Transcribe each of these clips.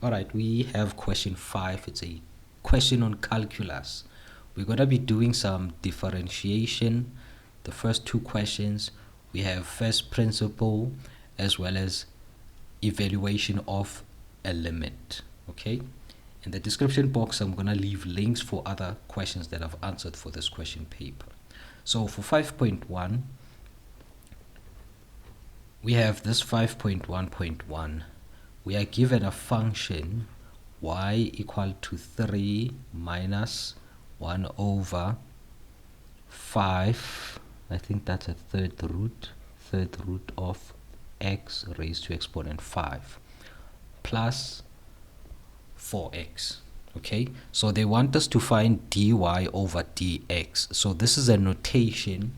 All right, we have question 5. It's a question on calculus. We're going to be doing some differentiation. The first two questions, we have first principle as well as evaluation of a limit. Okay? In the description box, I'm going to leave links for other questions that I've answered for this question paper. So for 5.1, we have this 5.1.1. We are given a function y equal to 3 minus 1 over 5. I think that's a third root of x raised to exponent 5 plus 4x. Okay, so they want us to find dy over dx. So this is a notation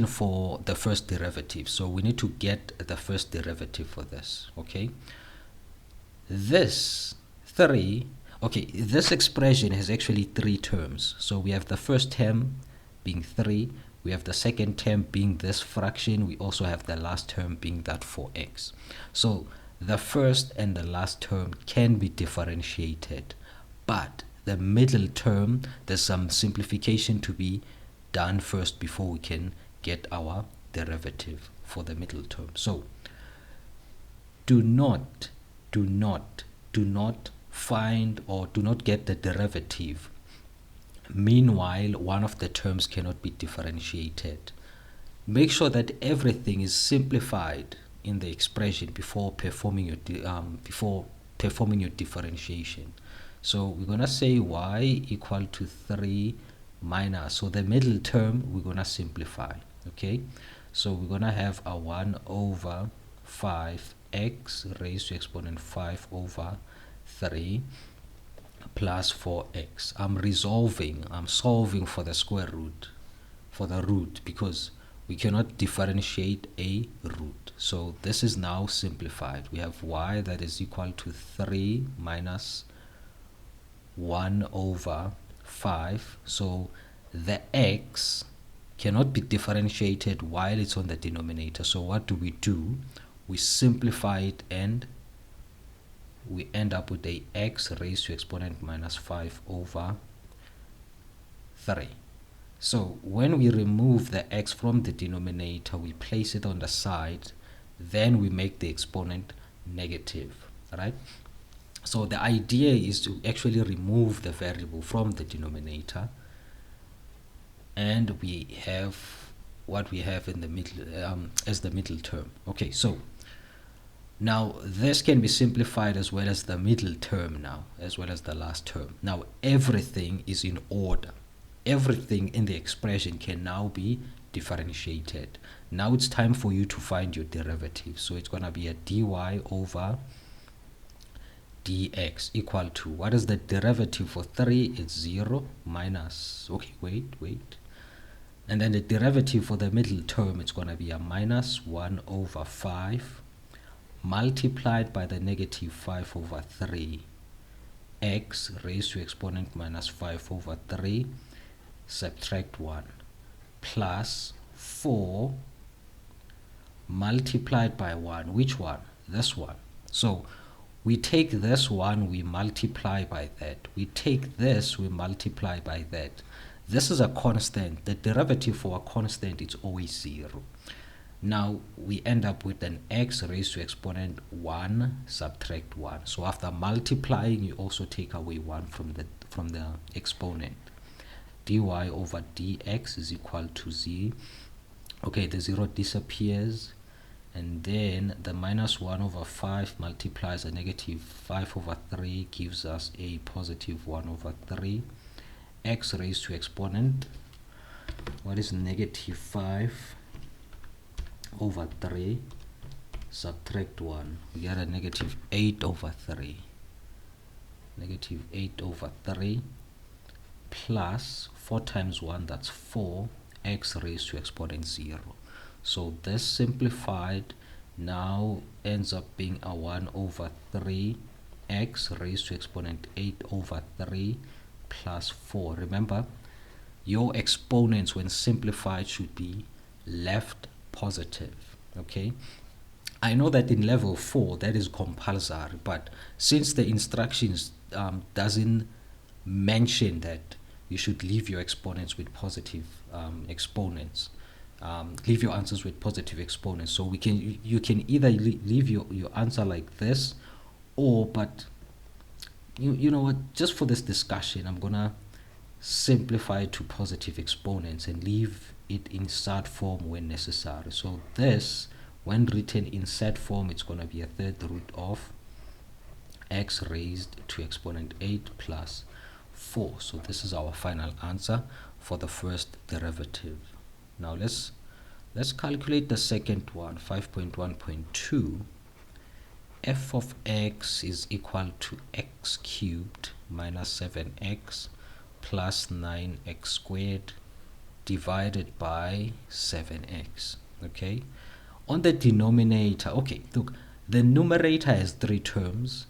for the first derivative. So we need to get the first derivative for this. Okay, this expression has actually three terms. So we have the first term being 3, we have the second term being this fraction, we also have the last term being that 4x. So the first and the last term can be differentiated, but the middle term, there's some simplification to be done first before we can get our derivative for the middle term. So do not find or do not get the derivative meanwhile one of the terms cannot be differentiated. Make sure that everything is simplified in the expression before performing your differentiation. So we're gonna say y equal to 3 minus, so the middle term we're gonna simplify. Okay, so we're gonna have a 1 over 5x raised to exponent 5 over 3 plus 4x. I'm solving for the square root, for the root, because we cannot differentiate a root. So this is now simplified. We have y that is equal to 3 minus 1 over 5. So the x cannot be differentiated while it's on the denominator. So what do? We simplify it and we end up with a x raised to exponent minus 5 over 3. So when we remove the x from the denominator, we place it on the side, then we make the exponent negative, right? So the idea is to actually remove the variable from the denominator, and we have what we have in the middle as the middle term. Okay, so now this can be simplified as well as the middle term now, as well as the last term. Now everything is in order. Everything in the expression can now be differentiated. Now it's time for you to find your derivative. So it's going to be a dy over dx equal to, what is the derivative for 3? It's 0 minus, okay, wait. And then the derivative for the middle term, it's going to be a minus 1 over 5 multiplied by the negative 5 over 3 x raised to exponent minus 5 over 3 subtract 1 plus 4 multiplied by 1. Which one? This one. So we take this one, we multiply by that. We take this, we multiply by that. This is a constant. The derivative for a constant is always 0. Now we end up with an x raised to exponent 1 subtract 1. So after multiplying, you also take away 1 from the exponent. Dy over dx is equal to z. Okay, the 0 disappears, and then the minus 1 over 5 multiplies a negative 5 over 3 gives us a positive 1 over 3. X raised to exponent, what is negative 5 over 3 subtract 1, we get a negative 8 over 3. Negative 8 over 3 plus 4 times 1, that's 4, x raised to exponent 0. So this simplified now ends up being a 1 over 3 x raised to exponent 8 over 3 plus 4. Remember, your exponents when simplified should be left positive. Okay, I know that in level 4 that is compulsory, but since the instructions doesn't mention that you should leave your exponents with positive exponents, leave your answers with positive exponents. So you can either leave your answer like this, or but you know what, just for this discussion I'm gonna simplify it to positive exponents and leave it in sad form when necessary. So this, when written in sad form, it's going to be a third root of x raised to exponent 8 plus 4. So this is our final answer for the first derivative. Now let's calculate the second one. 5.1.2. f of x is equal to x cubed minus 7x plus 9x squared divided by 7x. Okay, on the denominator, okay, look, the numerator has three terms,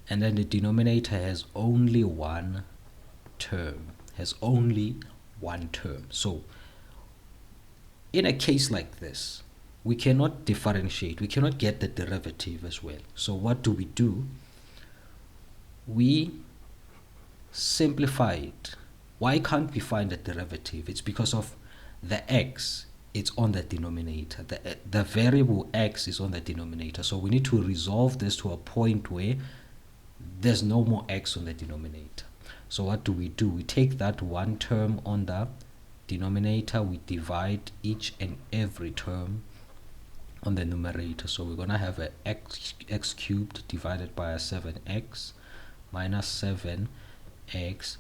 and then the denominator has only one term, so in a case like this, we cannot differentiate, we cannot get the derivative as well. So what do? We simplify it. Why can't we find a derivative? It's because of the x, it's on the denominator. The variable x is on the denominator. So we need to resolve this to a point where there's no more x on the denominator. So what do? We take that one term on the denominator, we divide each and every term on the numerator. So we're going to have a x cubed divided by a 7x minus 7x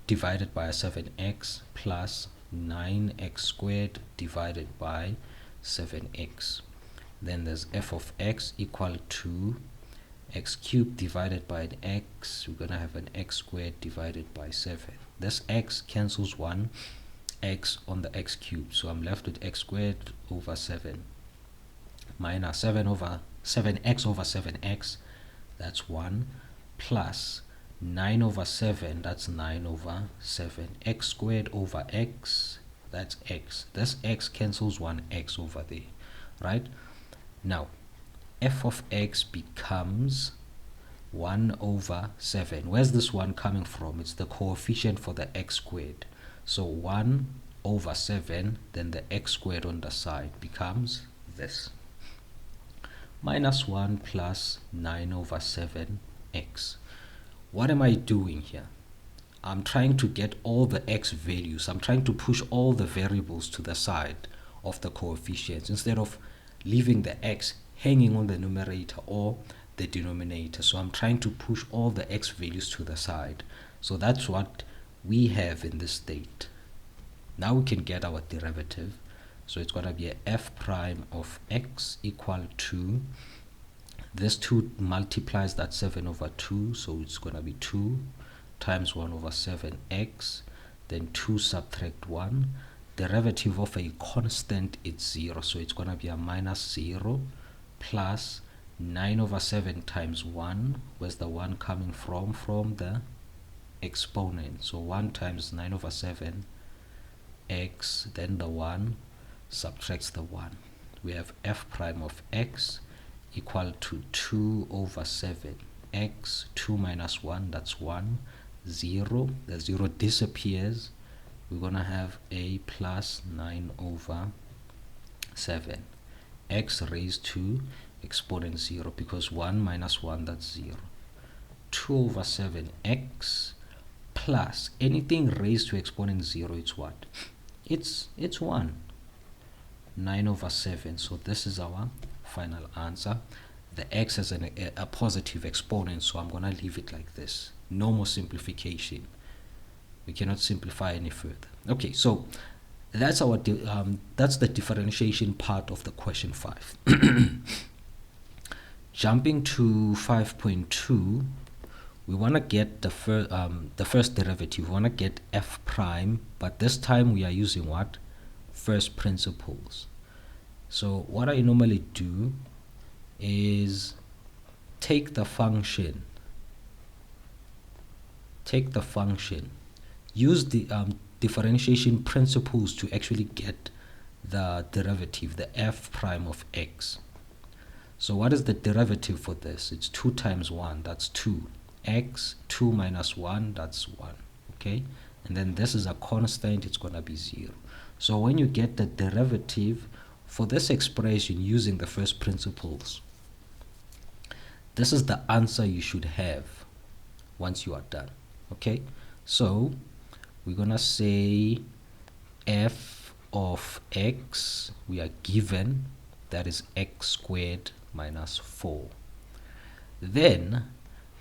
divided by a 7x plus 9x squared divided by 7x. Then there's f of x equal to x cubed divided by an x. We're going to have an x squared divided by 7. This x cancels one x on the x cubed, so I'm left with x squared over 7 minus 7 over 7x over 7x, that's 1, plus 9 over 7, that's 9 over 7, x squared over x, that's x. This x cancels one x over there, right? Now f of x becomes 1 over 7. Where's this 1 coming from? It's the coefficient for the x squared. So 1 over 7, then the x squared on the side becomes this. Minus 1 plus 9 over 7x. What am I doing here? I'm trying to get all the x values. I'm trying to push all the variables to the side of the coefficients instead of leaving the x hanging on the numerator or the denominator. So I'm trying to push all the x values to the side. So that's what we have in this state. Now we can get our derivative. So it's going to be a f prime of x equal to, this 2 multiplies that 7 over 2, so it's going to be 2 times 1 over 7x, then 2 subtract 1. Derivative of a constant is 0, so it's going to be a minus 0 plus 9 over 7 times 1. Where's the 1 coming from? From the exponent. So 1 times 9 over 7 x, then the 1 subtracts the 1. We have f prime of x equal to 2 over 7 x, 2 minus 1, that's 1, 0, the 0 disappears. We're going to have a plus 9 over 7 x raised to exponent 0, because 1 minus 1, that's 0. 2 over 7x plus anything raised to exponent 0, it's what? It's 1. 9 over 7. So this is our final answer. The x has a positive exponent, so I'm going to leave it like this. No more simplification. We cannot simplify any further. Okay, so that's our that's the differentiation part of the question 5. Jumping to 5.2, we want to get the first derivative. We want to get f prime, but this time we are using what? First principles. So what I normally do is take the function, use the differentiation principles to actually get the derivative, the f prime of x. So what is the derivative for this? It's 2 times 1, that's 2. X, 2 minus 1, that's 1. Okay? And then this is a constant, it's going to be 0. So when you get the derivative for this expression using the first principles, this is the answer you should have once you are done. Okay? So we're going to say f of x, we are given, that is x squared minus 4. Then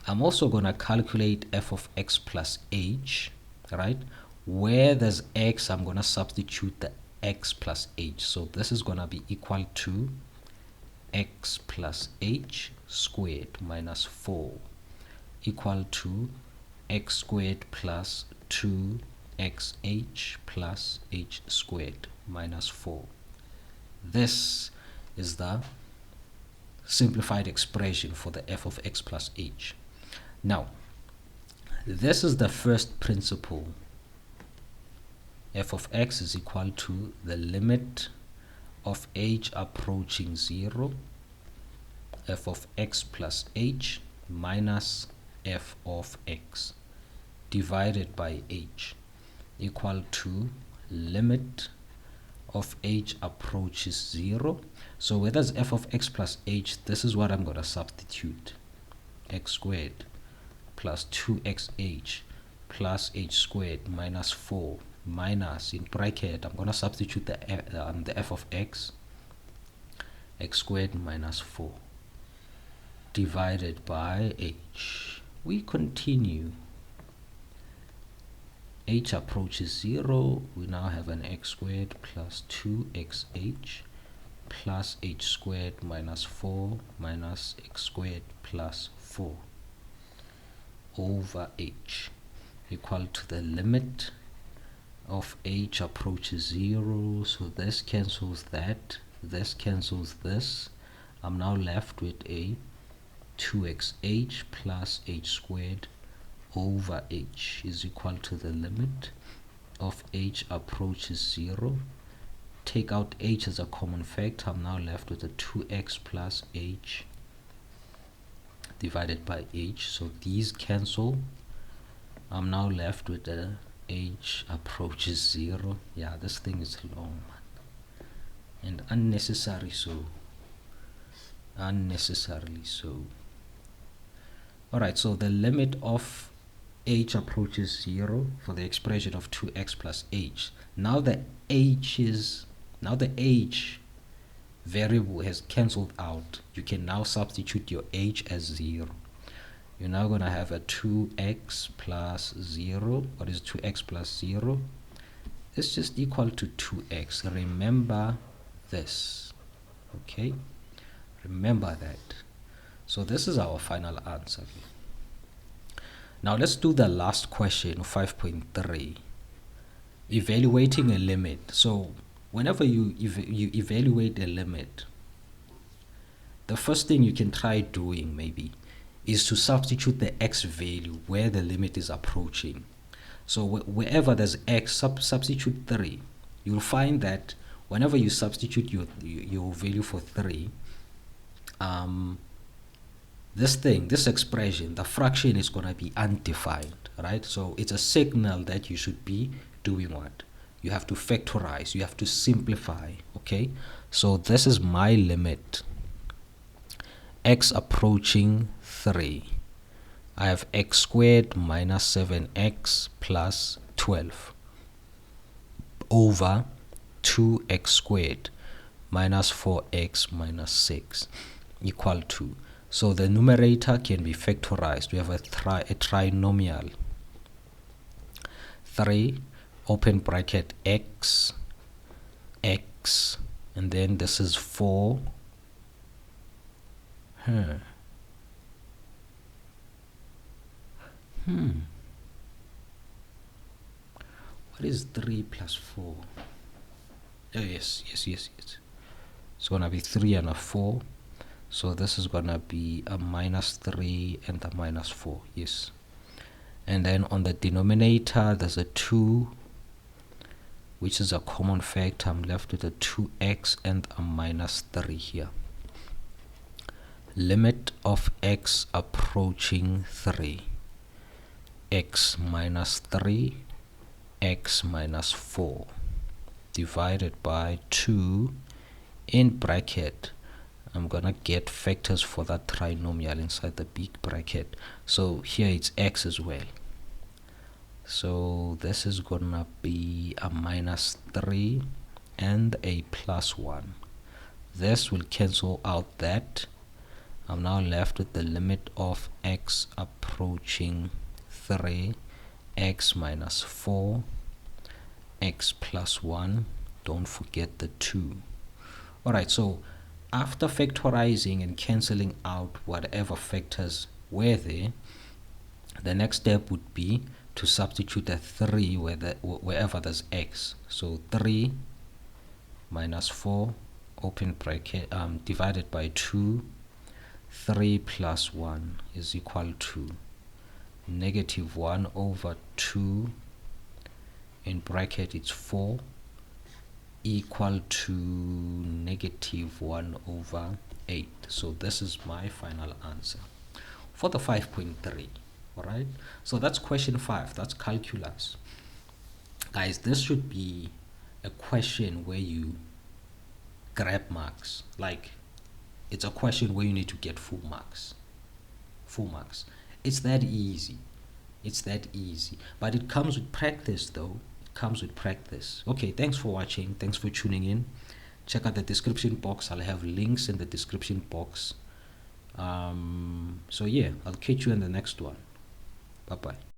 I'm also going to calculate f of x plus h, right? Where there's x, I'm going to substitute the x plus h. So this is going to be equal to x plus h squared minus 4 equal to x squared plus 2xh plus h squared minus 4. This is the simplified expression for the f of x plus h. Now, this is the first principle. F of x is equal to the limit of h approaching 0, f of x plus h minus f of x divided by h equal to limit of h approaches 0. So where there's f of x plus h, this is what I'm going to substitute. X squared plus 2xh plus h squared minus 4 minus, in bracket, I'm going to substitute the f of x, x squared minus 4 divided by h. We continue. H approaches 0, we now have an x squared plus 2xh plus h squared minus 4 minus x squared plus 4 over h equal to the limit of h approaches 0. So this cancels that, this cancels this. I'm now left with a 2xh plus h squared over h is equal to the limit of h approaches 0. Take out h as a common factor. I'm now left with a 2x plus h divided by h. So these cancel. I'm now left with the h approaches 0. Yeah, this thing is long, man. And unnecessary so. Unnecessarily so. Alright, so the limit of h approaches 0 for the expression of 2x plus h. Now the h variable has cancelled out. You can now substitute your h as 0. You're now going to have a 2x plus 0. What is 2x plus 0? It's just equal to 2x. Remember this. Okay? Remember that. So this is our final answer. Now let's do the last question, 5.3. Evaluating a limit. So whenever you evaluate a limit, the first thing you can try doing maybe is to substitute the x value where the limit is approaching. So wherever there's x, substitute 3. You'll find that whenever you substitute your value for 3, this expression, the fraction is going to be undefined, right? So it's a signal that you should be doing what? You have to factorize, you have to simplify, okay? So this is my limit, x approaching 3. I have x squared minus 7x plus 12 over 2x squared minus 4x minus 6 equal to, so the numerator can be factorized. We have a trinomial. 3 open bracket x, and then this is 4. What is 3 plus 4? Oh, yes. It's going to be 3 and a 4. So this is going to be a minus 3 and a minus 4. Yes. And then on the denominator, there's a 2 which is a common factor. I'm left with a 2x and a minus 3 here. Limit of x approaching 3, x minus 3, x minus 4, divided by 2 in bracket. I'm gonna get factors for that trinomial inside the big bracket. So here it's x as well. So this is gonna be a minus 3 and a plus 1. This will cancel out that. I'm now left with the limit of x approaching 3, x minus 4, x plus 1. Don't forget the 2. Alright, so after factorizing and cancelling out whatever factors were there, the next step would be to substitute a 3 wherever there's x. So 3 minus 4, open bracket, divided by 2, 3 plus 1 is equal to negative 1 over 2, in bracket it's 4, equal to negative 1 over 8. So this is my final answer for the 5.3. Alright, so that's question 5. That's calculus. Guys, this should be a question where you grab marks. Like, it's a question where you need to get full marks. It's that easy. But it comes with practice, though. Okay, thanks for watching. Thanks for tuning in. Check out the description box. I'll have links in the description box. So yeah, I'll catch you in the next one. Bye bye.